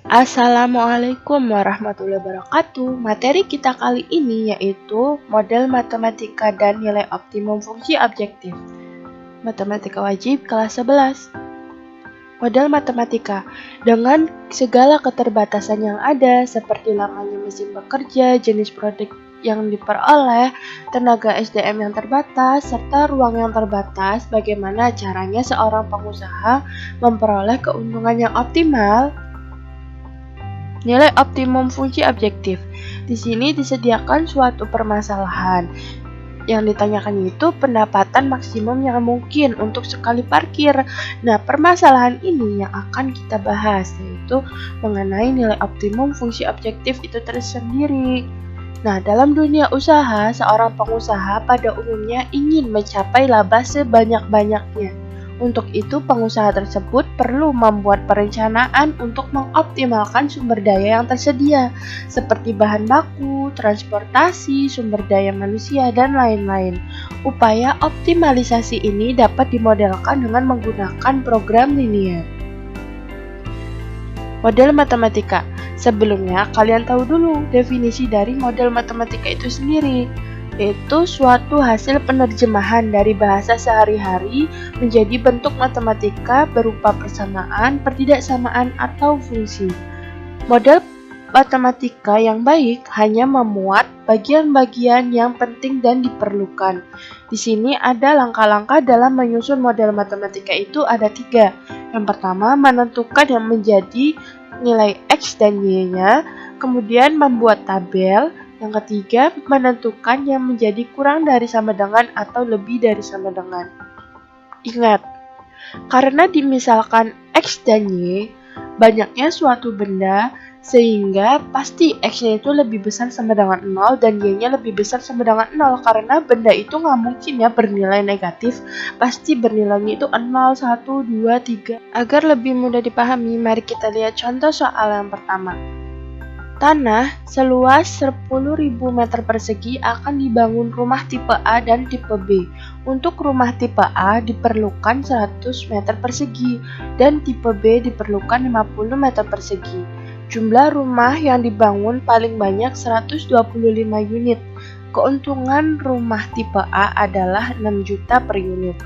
Assalamualaikum warahmatullahi wabarakatuh. Materi kita kali ini yaitu model matematika dan nilai optimum fungsi objektif. Matematika wajib kelas 11. Model matematika dengan segala keterbatasan yang ada seperti lamanya mesin bekerja, jenis produk yang diperoleh, tenaga SDM yang terbatas, serta ruang yang terbatas, bagaimana caranya seorang pengusaha memperoleh keuntungan yang optimal. Nilai optimum fungsi objektif. Di sini disediakan suatu permasalahan. Yang ditanyakan itu pendapatan maksimum yang mungkin untuk sekali parkir. Nah, permasalahan ini yang akan kita bahas, yaitu mengenai nilai optimum fungsi objektif itu tersendiri. Nah, dalam dunia usaha, seorang pengusaha pada umumnya ingin mencapai laba sebanyak-banyaknya. Untuk itu, pengusaha tersebut perlu membuat perencanaan untuk mengoptimalkan sumber daya yang tersedia, seperti bahan baku, transportasi, sumber daya manusia, dan lain-lain. Upaya optimalisasi ini dapat dimodelkan dengan menggunakan program linear. Model matematika. Sebelumnya, kalian tahu dulu definisi dari model matematika itu sendiri, yaitu suatu hasil penerjemahan dari bahasa sehari-hari menjadi bentuk matematika berupa persamaan, pertidaksamaan, atau fungsi. Model matematika yang baik hanya memuat bagian-bagian yang penting dan diperlukan. Di sini ada langkah-langkah dalam menyusun model matematika itu ada 3. Yang pertama, menentukan yang menjadi nilai X dan Y-nya, kemudian membuat tabel. Yang ketiga, menentukan yang menjadi kurang dari sama dengan atau lebih dari sama dengan. Ingat, karena dimisalkan X dan Y, banyaknya suatu benda, sehingga pasti X-nya itu lebih besar sama dengan 0 dan Y-nya lebih besar sama dengan 0. Karena benda itu nggak mungkin ya bernilai negatif, pasti bernilainya itu 0, 1, 2, 3. Agar lebih mudah dipahami, mari kita lihat contoh soal yang pertama. Tanah seluas 10.000 meter persegi akan dibangun rumah tipe A dan tipe B. Untuk rumah tipe A diperlukan 100 meter persegi dan tipe B diperlukan 50 meter persegi. Jumlah rumah yang dibangun paling banyak 125 unit. Keuntungan rumah tipe A adalah 6 juta per unit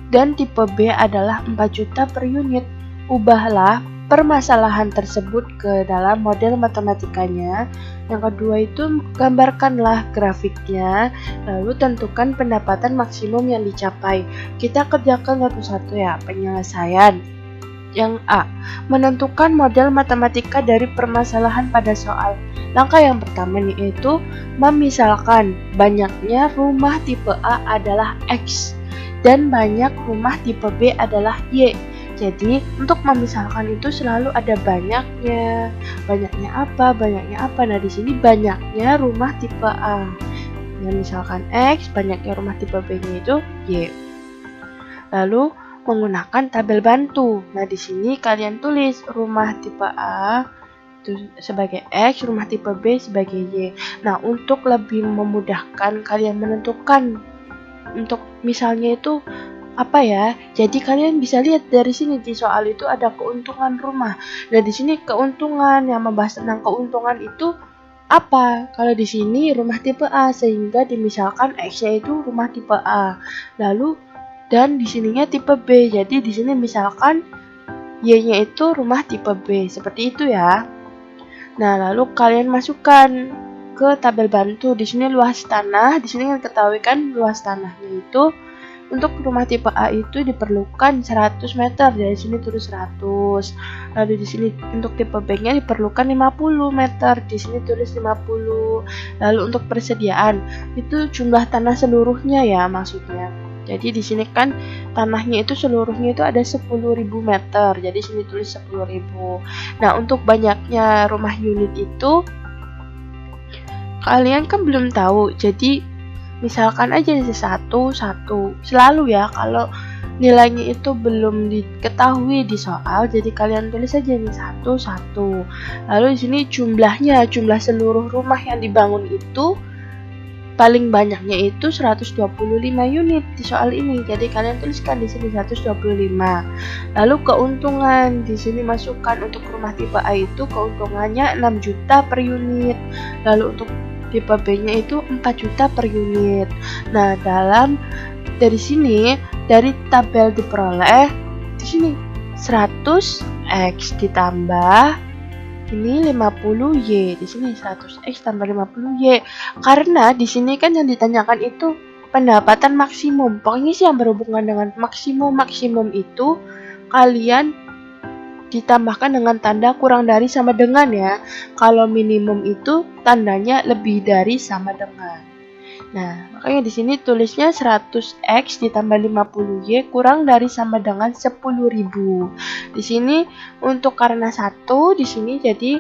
dan tipe B adalah 4 juta per unit. Ubahlah permasalahan tersebut ke dalam model matematikanya. Yang kedua itu gambarkanlah grafiknya, lalu tentukan pendapatan maksimum yang dicapai. Kita kerjakan satu-satu ya. Penyelesaian. Yang A, menentukan model matematika dari permasalahan pada soal. Langkah yang pertama yaitu memisalkan banyaknya rumah tipe A adalah X dan banyak rumah tipe B adalah Y. Jadi, untuk memisalkan itu selalu ada banyaknya. Banyaknya apa? Banyaknya apa? Nah, di sini banyaknya rumah tipe A. Nah, misalkan X, banyaknya rumah tipe B-nya itu Y. Lalu, menggunakan tabel bantu. Nah, di sini kalian tulis rumah tipe A itu sebagai X, rumah tipe B sebagai Y. Nah, untuk lebih memudahkan kalian menentukan untuk misalnya itu apa ya? Jadi kalian bisa lihat dari sini di soal itu ada keuntungan rumah. Nah, di sini keuntungan yang membahas tentang keuntungan itu apa? Kalau di sini rumah tipe A sehingga dimisalkan X-nya itu rumah tipe A. Lalu dan di sininya tipe B. Jadi di sini misalkan Y-nya itu rumah tipe B. Seperti itu ya. Nah, lalu kalian masukkan ke tabel bantu. Di sini luas tanah, di sini ketahui kan luas tanahnya itu untuk rumah tipe A itu diperlukan 100 meter. Dari sini tulis 100. Lalu di sini untuk tipe B-nya diperlukan 50 meter. Di sini tulis 50. Lalu untuk persediaan itu jumlah tanah seluruhnya ya maksudnya. Jadi di sini kan tanahnya itu seluruhnya itu ada 10.000 meter. Jadi sini tulis 10.000. Nah, untuk banyaknya rumah unit itu kalian kan belum tahu. Jadi misalkan aja satu selalu ya, kalau nilainya itu belum diketahui di soal, jadi kalian tulis aja nih satu. Lalu di sini jumlah seluruh rumah yang dibangun itu paling banyaknya itu 125 unit di soal ini. Jadi kalian tuliskan di sini 125. Lalu keuntungan di sini masukkan untuk rumah tipe A itu keuntungannya 6 juta per unit. Lalu untuk tipe B-nya itu 4 juta per unit. Nah, dari sini dari tabel diperoleh di sini 100 X ditambah ini 50Y. Di sini 100X tambah 50Y. Karena di sini kan yang ditanyakan itu pendapatan maksimum. Pokoknya sih yang berhubungan dengan maksimum itu kalian ditambahkan dengan tanda kurang dari sama dengan ya. Kalau minimum itu tandanya lebih dari sama dengan. Nah, makanya di sini tulisnya 100X ditambah 50Y kurang dari sama dengan 10.000. Di sini untuk karena 1 di sini jadi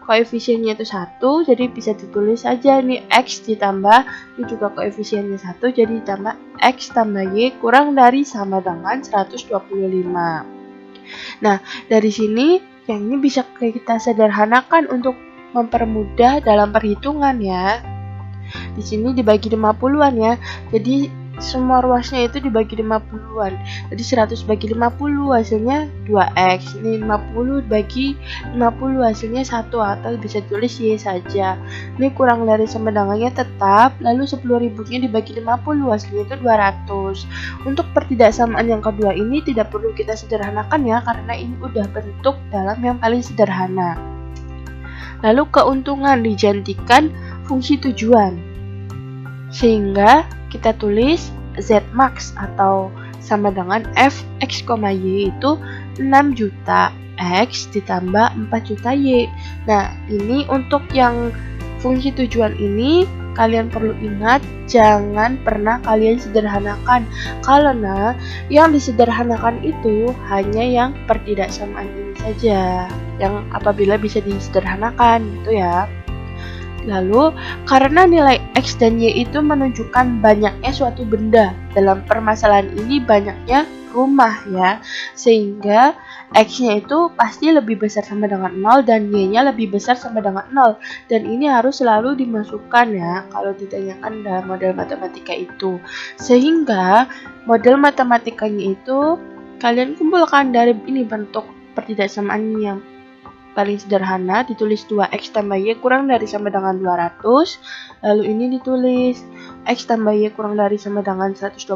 koefisiennya itu 1, jadi bisa ditulis saja ini X ditambah ini juga koefisiennya 1, jadi ditambah X tambah Y kurang dari sama dengan 125. Nah, dari sini yang ini bisa kita sederhanakan untuk mempermudah dalam perhitungan ya. Di sini dibagi 50-an ya. Jadi semua ruasnya itu dibagi 50-an. Jadi 100 bagi 50 hasilnya 2X. Ini 50 bagi 50 hasilnya 1 atau bisa tulis Y saja. Ini kurang dari sama dengannya tetap, lalu 10.000-nya dibagi 50 hasilnya itu 200. Untuk pertidaksamaan yang kedua ini tidak perlu kita sederhanakan ya, karena ini udah bentuk dalam yang paling sederhana. Lalu keuntungan digantikan fungsi tujuan, sehingga kita tulis Zmax atau sama dengan Fx, Y itu 6 juta X ditambah 4 juta Y. Nah, ini untuk yang fungsi tujuan ini kalian perlu ingat, jangan pernah kalian sederhanakan, karena yang disederhanakan itu hanya yang pertidaksamaan ini saja, yang apabila bisa disederhanakan gitu ya. Lalu, karena nilai X dan Y itu menunjukkan banyaknya suatu benda, dalam permasalahan ini banyaknya rumah ya, sehingga X-nya itu pasti lebih besar sama dengan 0 dan Y-nya lebih besar sama dengan 0. Dan ini harus selalu dimasukkan ya, kalau ditanyakan dalam model matematika itu. Sehingga, model matematikanya itu, kalian kumpulkan dari ini bentuk pertidaksamaan yang paling sederhana, ditulis 2X tambah Y kurang dari sama dengan 200. Lalu ini ditulis X tambah Y kurang dari sama dengan 125.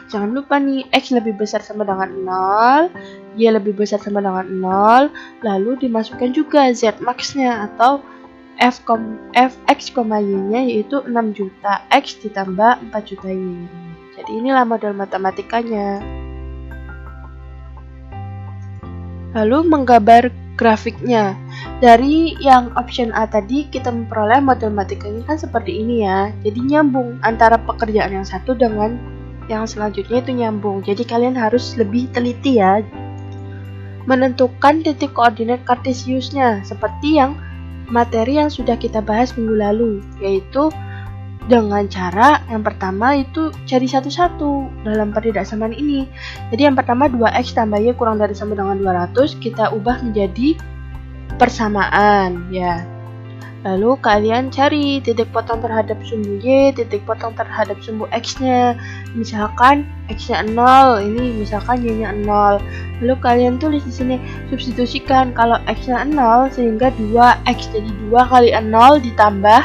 Jangan lupa nih, X lebih besar sama dengan 0, Y lebih besar sama dengan 0. Lalu dimasukkan juga Zmax-nya atau Fx, Y-nya yaitu 6 juta X ditambah 4 juta Y. Jadi inilah model matematikanya. Lalu menggambar grafiknya. Dari yang option A tadi kita memperoleh model matematikanya kan seperti ini ya. Jadi nyambung antara pekerjaan yang satu dengan yang selanjutnya itu nyambung. Jadi kalian harus lebih teliti ya. Menentukan titik koordinat kartesiusnya seperti yang materi yang sudah kita bahas minggu lalu, yaitu dengan cara yang pertama itu cari satu-satu dalam pertidaksamaan ini. Jadi yang pertama 2X tambah Y kurang dari sama dengan 200 kita ubah menjadi persamaan ya. Lalu kalian cari titik potong terhadap sumbu Y, titik potong terhadap sumbu X-nya. Misalkan X-nya 0, ini misalkan Y-nya 0. Lalu kalian tulis di sini, substitusikan kalau X-nya 0 sehingga 2X, jadi 2 kali 0 ditambah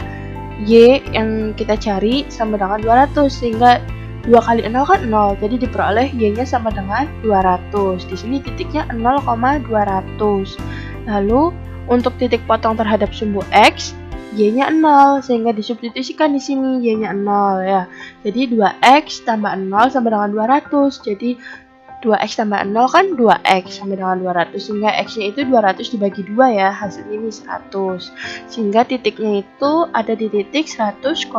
Y yang kita cari sama dengan 200, sehingga 2 kali 0 kan 0, jadi diperoleh Y-nya sama dengan 200. Di sini titiknya 0,200. Lalu untuk titik potong terhadap sumbu X, Y-nya 0, sehingga disubstitusikan di sini Y-nya 0 ya. Jadi 2X tambah 0 sama dengan 200. Jadi 2X tambah 0 kan 2X sama dengan 200, sehingga X-nya itu 200 dibagi 2 ya, hasilnya ini 100. Sehingga titiknya itu ada di titik 100,0.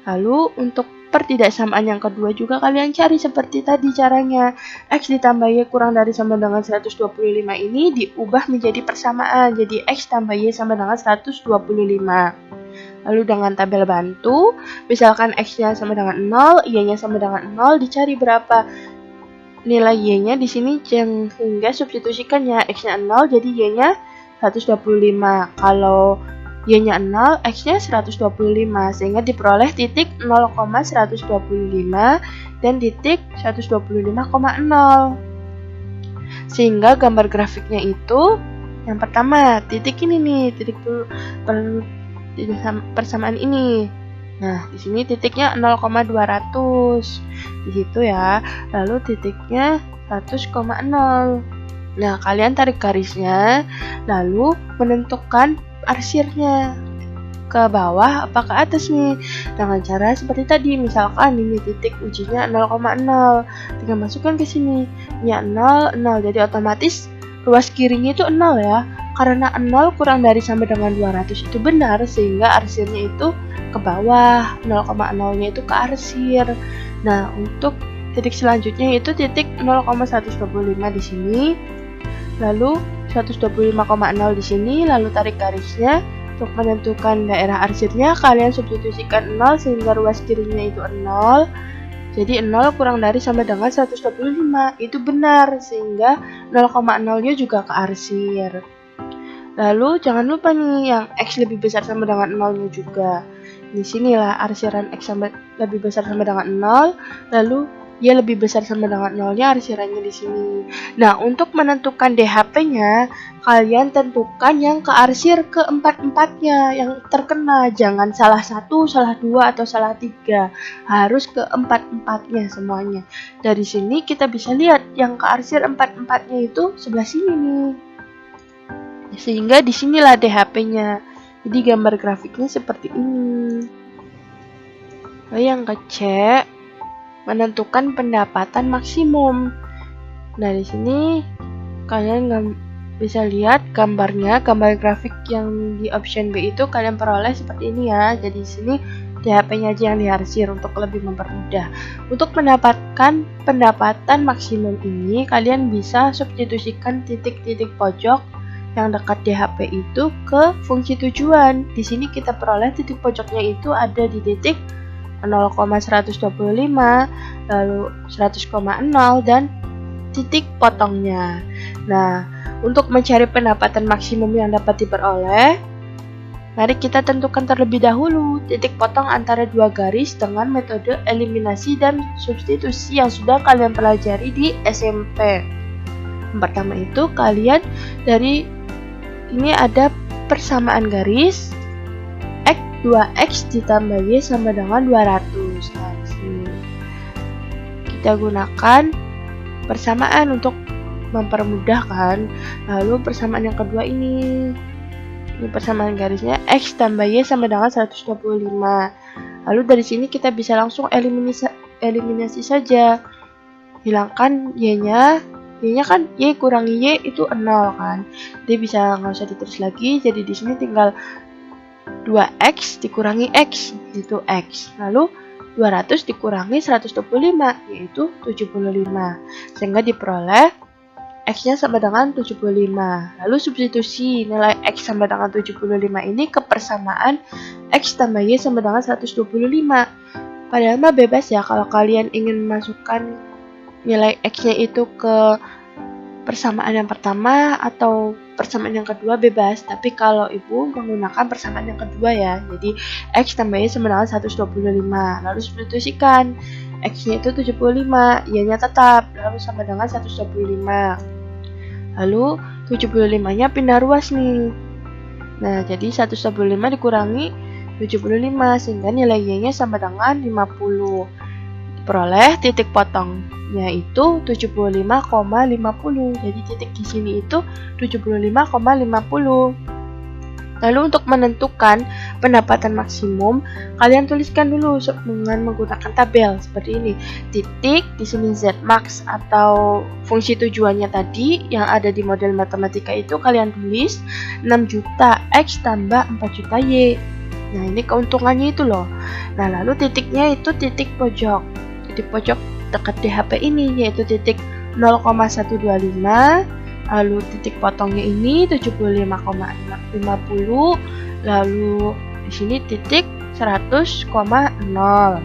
Lalu untuk pertidaksamaan yang kedua juga kalian cari seperti tadi caranya. X ditambah Y kurang dari sama dengan 125 ini diubah menjadi persamaan. Jadi X tambah Y sama dengan 125. Lalu dengan tabel bantu, misalkan X-nya sama dengan 0, Y-nya sama dengan 0, dicari berapa nilai Y-nya di sini sehingga substitusikan ya, X-nya 0, jadi Y-nya 125. Kalau Y-nya 0, X-nya 125, sehingga diperoleh titik 0,125 dan titik 125,0. Sehingga gambar grafiknya itu yang pertama, titik ini nih, titik persamaan ini. Nah, di sini titiknya 0,200. Di situ ya. Lalu titiknya 100,0. Nah, kalian tarik garisnya, lalu menentukan arsirnya ke bawah apa ke atas nih, dengan cara seperti tadi. Misalkan ini titik ujinya 0,0, tinggal masukkan ke sini nya 0, 0, jadi otomatis ruas kirinya itu 0 ya, karena 0 kurang dari sama dengan 200 itu benar, sehingga arsirnya itu ke bawah, 0,0 nya itu ke arsir. Nah, untuk titik selanjutnya itu titik 0,125 di sini, lalu 125,0 di sini, lalu tarik garisnya. Untuk menentukan daerah arsirnya, kalian substitusikan 0 sehingga ruas kirinya itu 0. Jadi 0 kurang dari sama dengan 125, itu benar, sehingga 0,0-nya juga ke arsir. Lalu jangan lupa nih yang X lebih besar sama dengan 0-nya juga. Di sinilah arsiran X lebih besar sama dengan 0, lalu Y lebih besar sama dengan 0-nya, arsirannya di sini. Nah, untuk menentukan DHP-nya, kalian tentukan yang ke arsir keempat-empatnya yang terkena. Jangan salah satu, salah dua, atau salah tiga. Harus keempat-empatnya semuanya. Dari sini kita bisa lihat yang ke arsir empat-empatnya itu sebelah sini nih. Sehingga disinilah DHP-nya. Jadi gambar grafiknya seperti ini. Lalu yang ke C, menentukan pendapatan maksimum. Nah, di sini kalian bisa lihat gambarnya, gambar grafik yang di option B itu kalian peroleh seperti ini ya. Jadi di sini DHP-nya aja yang diarsir untuk lebih mempermudah. Untuk mendapatkan pendapatan maksimum ini, kalian bisa substitusikan titik-titik pojok yang dekat DHP itu ke fungsi tujuan. Di sini kita peroleh titik pojoknya itu ada di titik 0,125, lalu 100,0 dan titik potongnya. Nah, untuk mencari pendapatan maksimum yang dapat diperoleh, mari kita tentukan terlebih dahulu titik potong antara dua garis dengan metode eliminasi dan substitusi yang sudah kalian pelajari di SMP. Yang pertama itu kalian dari ini ada persamaan garis 2x ditambah y sama dengan 200. Nah, disini kita gunakan persamaan untuk mempermudahkan. Lalu persamaan yang kedua ini persamaan garisnya x tambah y sama dengan 125. Lalu dari sini kita bisa langsung eliminasi saja. Hilangkan y-nya. Y-nya kan y kurangi y itu 0 kan. Dia bisa nggak usah ditulis lagi. Jadi di sini tinggal 2x dikurangi x, yaitu x. Lalu 200 dikurangi 125, yaitu 75. Sehingga diperoleh x-nya sama dengan 75. Lalu substitusi nilai x sama dengan 75 ini ke persamaan x tambah y sama dengan 125. Padahal mah bebas ya, kalau kalian ingin memasukkan nilai x-nya itu ke persamaan yang pertama atau persamaan yang kedua bebas, tapi kalau ibu menggunakan persamaan yang kedua ya, jadi x tambah y sama dengan 125, lalu substitusikan x-nya itu 75, y-nya tetap, lalu sama dengan 125, lalu 75-nya pindah ruas nih. Nah, jadi 125 dikurangi 75, sehingga nilai y-nya sama dengan 50. Peroleh titik potongnya itu 75,50. Jadi titik di sini itu 75,50. Lalu untuk menentukan pendapatan maksimum, kalian tuliskan dulu dengan menggunakan tabel seperti ini. Titik di sini Z max atau fungsi tujuannya tadi yang ada di model matematika itu kalian tulis 6 juta X tambah 4 juta Y. Nah, ini keuntungannya itu loh. Nah, lalu titiknya itu titik pojok. Titik pojok dekat DHP ini yaitu titik 0,125, lalu titik potongnya ini 75,50, lalu di sini titik 100,0. Nah,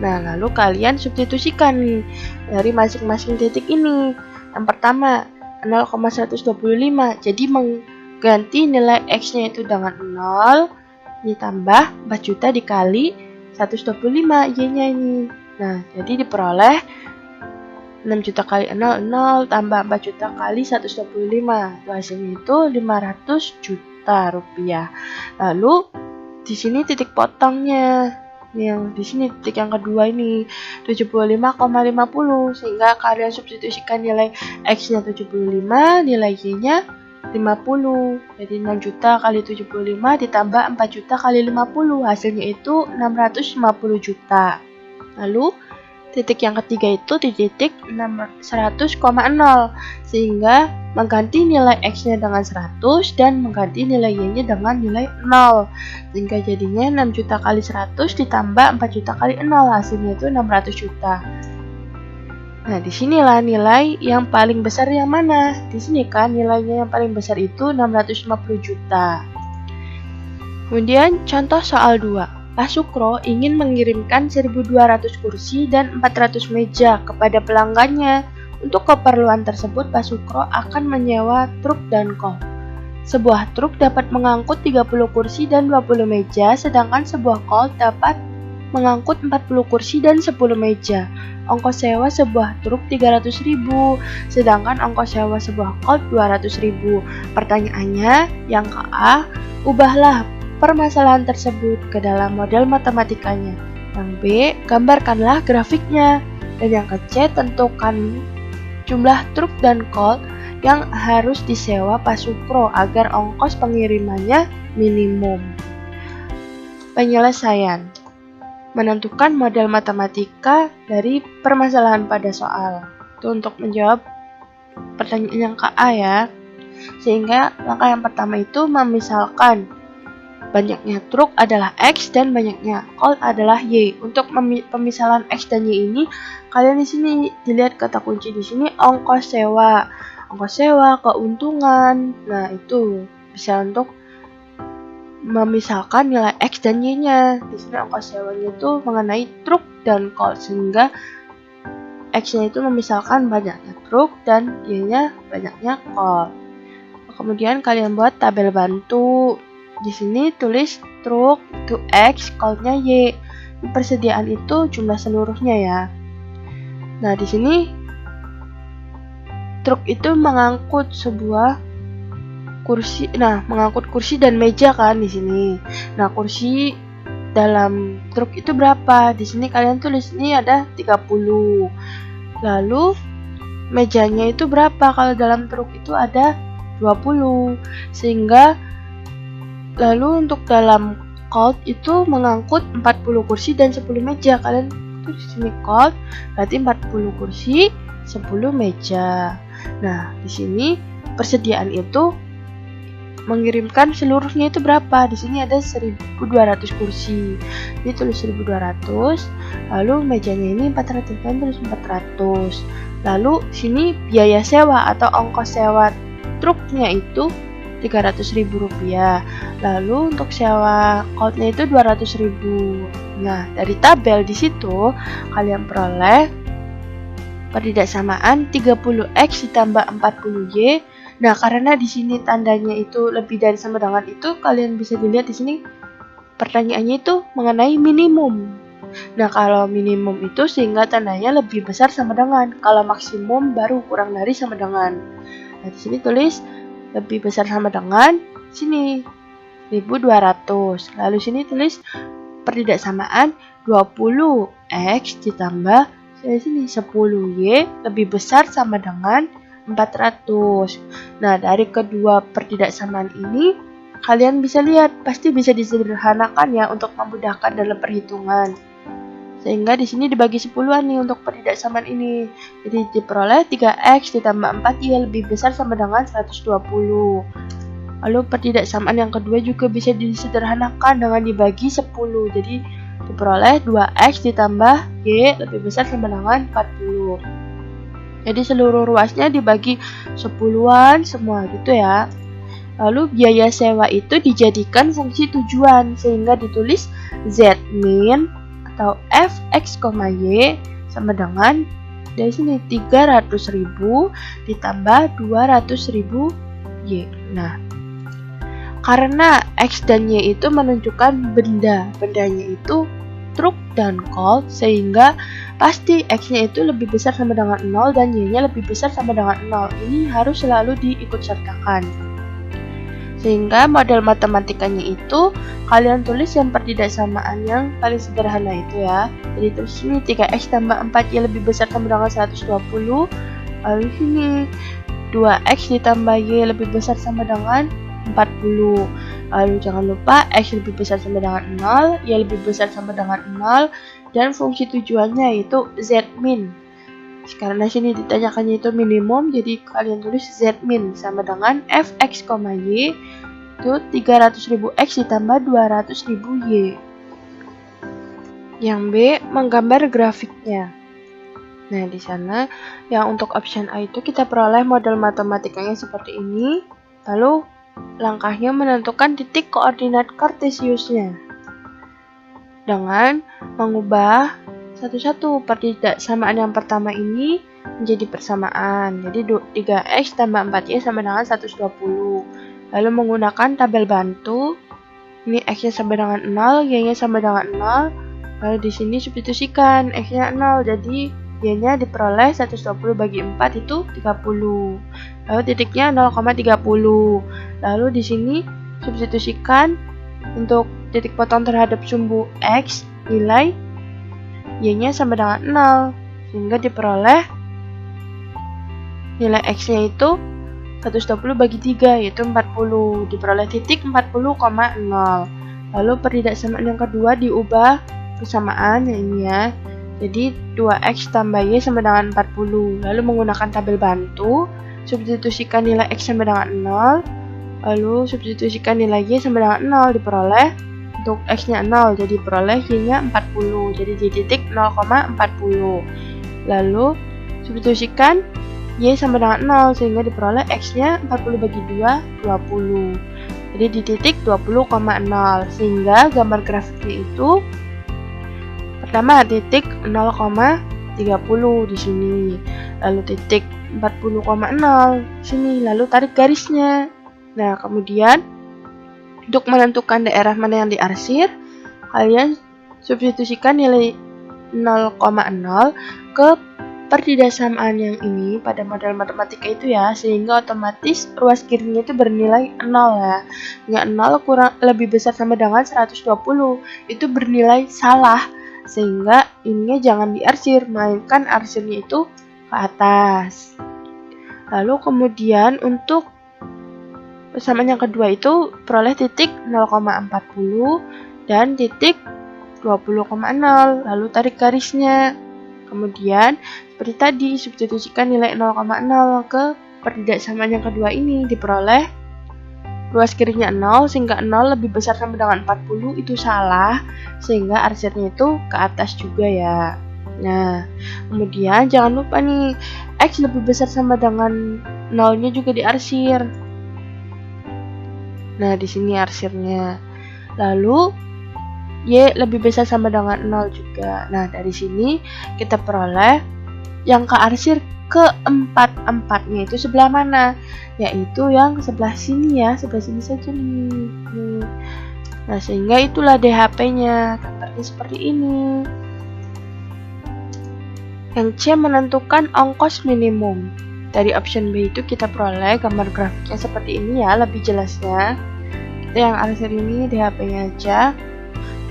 lalu kalian substitusikan nih dari masing-masing titik ini. Yang pertama 0,125, jadi ganti nilai X-nya itu dengan 0, ditambah 4 juta dikali 125 Y-nya ini. Nah, jadi diperoleh 6 juta kali 0, 0, tambah 4 juta kali 125. Hasilnya itu 500 juta rupiah. Lalu, di sini titik potongnya. Yang di sini titik yang kedua ini 75,50, sehingga kalian substitusikan nilai X-nya 75, nilai Y-nya 50. Jadi 6 juta kali 75 ditambah 4 juta kali 50, hasilnya itu 650 juta. Lalu titik yang ketiga itu di titik 100,0, sehingga mengganti nilai X-nya dengan 100 dan mengganti nilai Y-nya dengan nilai 0. Sehingga jadinya 6 juta kali 100 ditambah 4 juta kali 0, hasilnya itu 600 juta. Nah, disinilah nilai yang paling besar yang mana? Di sini kan nilainya yang paling besar itu 650 juta. Kemudian contoh soal 2. Pak Sukro ingin mengirimkan 1.200 kursi dan 400 meja kepada pelanggannya. Untuk keperluan tersebut, Pak Sukro akan menyewa truk dan kol. Sebuah truk dapat mengangkut 30 kursi dan 20 meja, sedangkan sebuah kol dapat mengangkut 40 kursi dan 10 meja. Ongkos sewa sebuah truk 300.000, sedangkan ongkos sewa sebuah kol 200.000. Pertanyaannya, yang ke A, ubahlah permasalahan tersebut ke dalam model matematikanya. Yang B, gambarkanlah grafiknya. Dan yang ke C, tentukan jumlah truk dan kol yang harus disewa Pak Sukro agar ongkos pengirimannya minimum. Penyelesaian: menentukan model matematika dari permasalahan pada soal. Itu untuk menjawab pertanyaan yang ke A ya. Sehingga langkah yang pertama itu memisalkan banyaknya truk adalah X dan banyaknya kol adalah Y. Untuk pemisalan X dan Y ini, kalian di sini dilihat kata kunci di sini ongkos sewa, keuntungan. Nah, itu bisa untuk memisalkan nilai X dan Y-nya. Di sini ongkos sewanya itu mengenai truk dan kol, sehingga X-nya itu memisalkan banyaknya truk dan Y-nya banyaknya kol. Kemudian kalian buat tabel bantu. Di sini tulis truk itu X, kolnya Y. Persediaan itu jumlah seluruhnya ya. Nah, di sini truk itu mengangkut sebuah kursi. Nah, mengangkut kursi dan meja kan di sini. Nah, kursi dalam truk itu berapa? Di sini kalian tulis ini ada 30. Lalu mejanya itu berapa? Kalau dalam truk itu ada 20. Sehingga lalu untuk dalam colt itu mengangkut 40 kursi dan 10 meja. Kalian tulis di sini colt berarti 40 kursi, 10 meja. Nah, di sini persediaan itu mengirimkan seluruhnya itu berapa? Di sini ada 1.200 kursi. Jadi tulis 1.200. Lalu mejanya ini 400, kan tulis 400. Lalu sini biaya sewa atau ongkos sewa truknya itu 300.000 rupiah. Lalu untuk sewa coltnya itu 200.000. Nah, dari tabel di situ kalian peroleh pertidaksamaan 30x ditambah 40y. Nah, karena di sini tandanya itu lebih dari sama dengan itu, kalian bisa dilihat di sini pertanyaannya itu mengenai minimum. Nah, kalau minimum itu sehingga tandanya lebih besar sama dengan, kalau maksimum baru kurang dari sama dengan. Nah, di sini tulis lebih besar sama dengan sini 1.200. Lalu sini tulis pertidaksamaan 20x ditambah sini 10y lebih besar sama dengan 400. Nah, dari kedua pertidaksamaan ini kalian bisa lihat pasti bisa disederhanakan ya untuk memudahkan dalam perhitungan. Sehingga di sini dibagi 10-an nih untuk pertidaksamaan ini. Jadi diperoleh 3x ditambah 4y lebih besar sama dengan 120. Lalu pertidaksamaan yang kedua juga bisa disederhanakan dengan dibagi 10. Jadi diperoleh 2x ditambah y lebih besar sama dengan 40. Jadi seluruh ruasnya dibagi 10-an semua gitu ya. Lalu biaya sewa itu dijadikan fungsi tujuan sehingga ditulis z min atau fx, y sama dengan dari sini 300.000 ditambah 200.000 y. Nah, Karena X dan Y itu menunjukkan benda. Bendanya itu truk dan colt, sehingga pasti X-nya itu lebih besar sama dengan 0 dan Y-nya lebih besar sama dengan 0. Ini harus selalu diikutsertakan. Sehingga model matematikanya itu kalian tulis yang pertidaksamaan yang paling sederhana itu ya. Jadi terus ini 3X tambah 4Y lebih besar sama dengan 120. Lalu sini 2X ditambah Y lebih besar sama dengan 40. Lalu jangan lupa X lebih besar sama dengan 0, Y lebih besar sama dengan 0, dan fungsi tujuannya yaitu Z min. Karena sini ditanyakannya itu minimum, jadi kalian tulis Z min sama dengan Fx, Y itu 300.000 X ditambah 200.000 Y. Yang B, menggambar grafiknya. Nah, di sana yang untuk option A itu kita peroleh model matematikanya seperti ini. Lalu langkahnya menentukan titik koordinat kartesiusnya dengan mengubah satu-satu pertidaksamaan yang pertama ini menjadi persamaan. Jadi 3X tambah 4Y sama dengan 120. Lalu menggunakan tabel bantu. Ini X-nya sama dengan 0, Y-nya sama dengan 0. Lalu di sini substitusikan X-nya 0, jadi Y-nya diperoleh 120 bagi 4 itu 30. Lalu titiknya 0,30. Lalu di sini substitusikan untuk titik potong terhadap sumbu X, nilai Y-nya sama dengan 0. Sehingga diperoleh nilai X-nya itu 120 bagi 3, yaitu 40. Diperoleh titik 40,0. Lalu pertidaksamaan yang kedua diubah persamaan yang ini ya. Jadi 2X tambah Y sama dengan 40. Lalu menggunakan tabel bantu, substitusikan nilai X sama dengan 0. Lalu substitusikan nilai Y sama dengan 0, diperoleh untuk X-nya 0, jadi diperoleh Y-nya 40. Jadi di titik 0,40. Lalu substitusikan Y sama dengan 0, sehingga diperoleh X-nya 40 bagi 2, 20. Jadi di titik 20,0. Sehingga gambar grafiknya itu pertama titik 0,30 di sini, lalu titik 40,0 sini, lalu tarik garisnya. Nah, kemudian untuk menentukan daerah mana yang diarsir, kalian substitusikan nilai 0,0 ke pertidaksamaan yang ini pada model matematika itu ya, sehingga otomatis ruas kirinya itu bernilai 0 ya. Yang 0 kurang lebih besar sama dengan 120 itu bernilai salah, sehingga ininya jangan diarsir, melainkan arsirnya itu ke atas. Lalu kemudian untuk persamaan yang kedua itu peroleh titik 0,40 dan titik 20,0, lalu tarik garisnya. Kemudian seperti tadi substitusikan nilai 0,0 ke pertidaksamaan yang kedua ini, diperoleh ruas kirinya 0, sehingga 0 lebih besar sama dengan 40 itu salah, sehingga arsirnya itu ke atas juga ya. Nah, kemudian jangan lupa nih, X lebih besar sama dengan 0-nya juga diarsir. Nah, di sini arsirnya. Lalu Y lebih besar sama dengan 0 juga. Nah, dari sini kita peroleh yang kearsir keempat-empatnya itu sebelah mana? Yaitu yang sebelah sini ya, sebelah sini saja nih. Nah, sehingga itulah DHP-nya, gambarnya seperti ini. Yang C menentukan ongkos minimum. Dari option B itu kita peroleh gambar grafiknya seperti ini ya, lebih jelasnya. Kita yang arsir ini DHP-nya aja.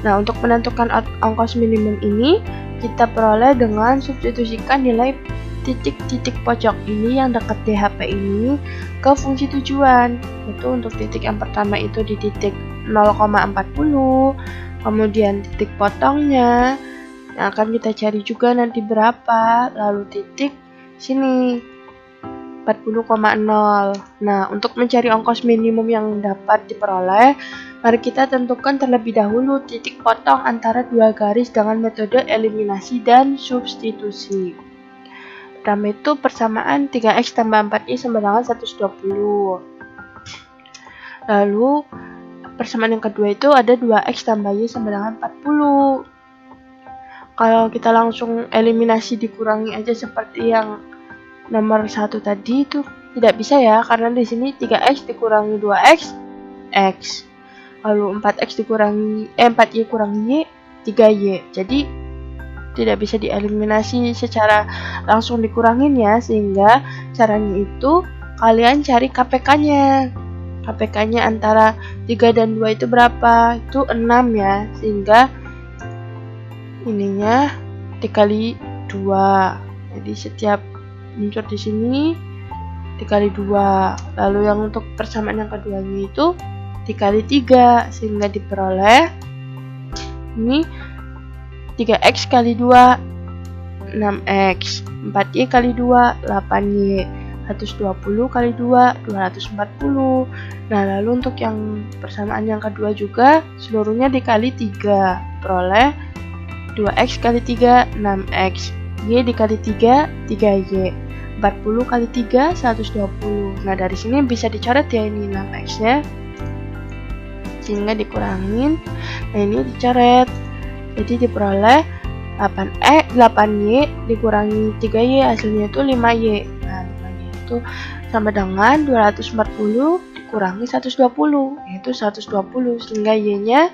Nah, untuk menentukan ongkos minimum ini, kita peroleh dengan substitusikan nilai titik-titik pojok ini yang dekat DHP ini ke fungsi tujuan. Itu untuk titik yang pertama itu di titik 0,40, kemudian titik potongnya yang akan kita cari juga nanti berapa, lalu titik sini 40,0. Nah, untuk mencari ongkos minimum yang dapat diperoleh, mari kita tentukan terlebih dahulu titik potong antara dua garis dengan metode eliminasi dan substitusi. Pertama itu persamaan 3X tambah 4Y sama dengan 120. Lalu persamaan yang kedua itu ada 2X tambah Y sama dengan 40. Kalau kita langsung eliminasi dikurangi aja seperti yang nomor 1 tadi itu tidak bisa ya, karena di sini 3X dikurangi 2X 4x. Lalu 4x dikurangi 4y kurangi y, 3y. Jadi tidak bisa dieliminasi secara langsung dikurangin ya, sehingga caranya itu kalian cari KPK-nya. KPK-nya antara 3 dan 2 itu berapa? Itu 6 ya, sehingga ininya dikali 2. Jadi setiap unsur di sini dikali 2. Lalu yang untuk persamaan yang keduanya itu dikali 3, sehingga diperoleh ini 3x kali 2 6x, 4y kali 2 8y, 120 kali 2 240. Nah, lalu untuk yang persamaan yang kedua juga seluruhnya dikali 3, peroleh 2x kali 3 6x, y dikali 3 3y, 40 kali 3 120. Nah, dari sini bisa dicoret ya ini 6x nya, sehingga dikurangin. Nah, ini dicoret, jadi diperoleh 8y dikurangi 3y, hasilnya itu 5y. Nah, 5y itu sama dengan 240 dikurangi 120, yaitu 120, sehingga y nya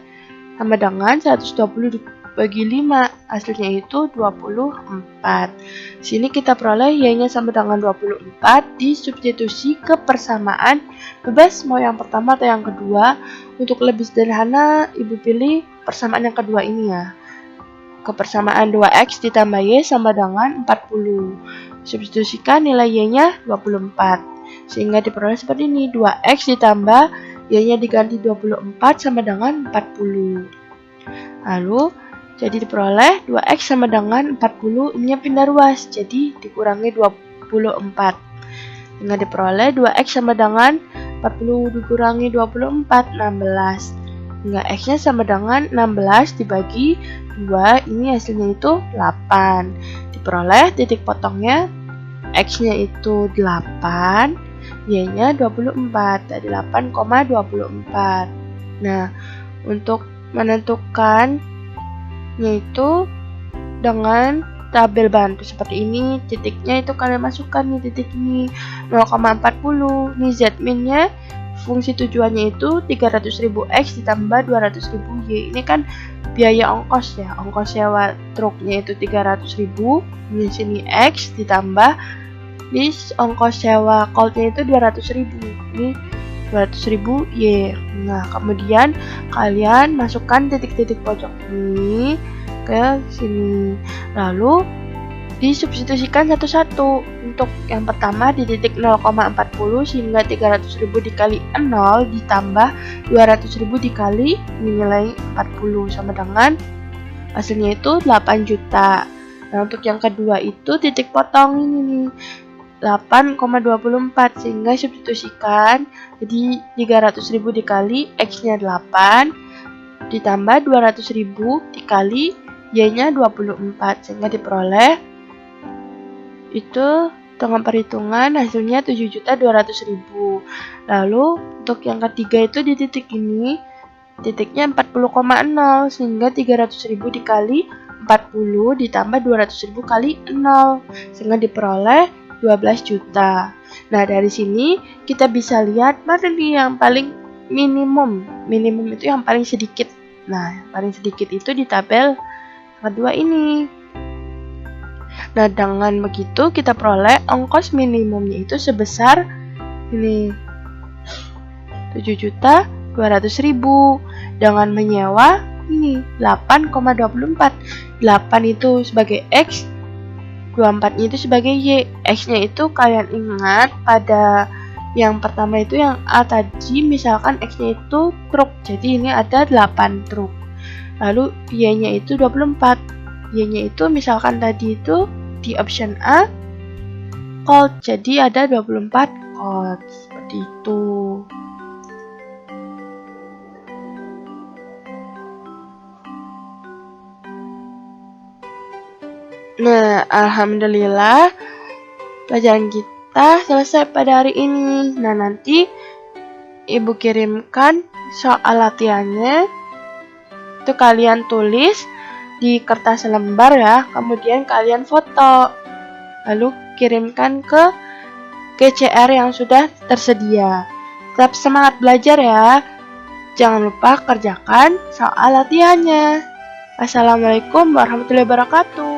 sama dengan 120 dibagi 5, hasilnya itu 24. Sini kita peroleh y nya sama dengan 24, disubstitusi ke persamaan, bebas mau yang pertama atau yang kedua. Untuk lebih sederhana, Ibu pilih persamaan yang kedua ini ya. Kepersamaan 2x ditambah y sama dengan 40. Substitusikan nilai y-nya 24. Sehingga diperoleh seperti ini. 2x ditambah y-nya diganti 24 sama dengan 40. Lalu jadi diperoleh 2x sama dengan 40, ini pindah ruas, jadi dikurangi 24. Sehingga diperoleh 2x sama dengan 40 dikurangi 24, 16. Hingga x-nya sama dengan 16 dibagi 2, ini hasilnya itu 8. Diperoleh titik potongnya, x-nya itu 8, y-nya 24, tadi 8,24. Nah, untuk menentukan yaitu dengan tabel bantu seperti ini, titiknya itu kalian masukkan nih titik ini 0,40. Ini z-min nya fungsi tujuannya itu 300.000 x ditambah 200.000 y. Ini kan biaya ongkos ya, ongkos sewa truknya itu 300.000, di sini x ditambah di ongkos sewa coldnya itu 200.000, ini 200.000 y. Nah, kemudian kalian masukkan titik-titik pojok ini ke sini, lalu disubstitusikan satu-satu. Untuk yang pertama di titik 0,40, sehingga 300.000 dikali 0 ditambah 200.000 dikali nilai 40 sama dengan hasilnya itu 8 juta. Nah, untuk yang kedua itu titik potong ini nih 8,24, sehingga substitusikan jadi 300.000 dikali x-nya 8 ditambah 200.000 dikali y-nya 24, sehingga diperoleh itu dengan perhitungan hasilnya 7.200.000. Lalu untuk yang ketiga itu di titik ini titiknya 40,0, sehingga 300.000 dikali 40 ditambah 200.000 kali 0, sehingga diperoleh 12 juta. Nah, dari sini kita bisa lihat mana nih yang paling minimum. Minimum itu yang paling sedikit. Nah, yang paling sedikit itu di tabel kedua ini. Nah, dengan begitu kita peroleh ongkos minimumnya itu sebesar ini 7.200.000 dengan menyewa ini 8,24. 8 itu sebagai x, 24 itu sebagai y. X-nya itu kalian ingat pada yang pertama itu yang A tadi, misalkan X-nya itu truk, jadi ini ada 8 truk. Lalu Y-nya itu 24. Y-nya itu misalkan tadi itu di option A cold, jadi ada 24 cold, seperti itu. Nah, alhamdulillah pelajaran kita selesai pada hari ini. Nah, nanti Ibu kirimkan soal latihannya. Itu kalian tulis di kertas lembar ya, kemudian kalian foto. Lalu kirimkan ke GCR yang sudah tersedia. Tetap semangat belajar ya. Jangan lupa kerjakan soal latihannya. Assalamualaikum warahmatullahi wabarakatuh.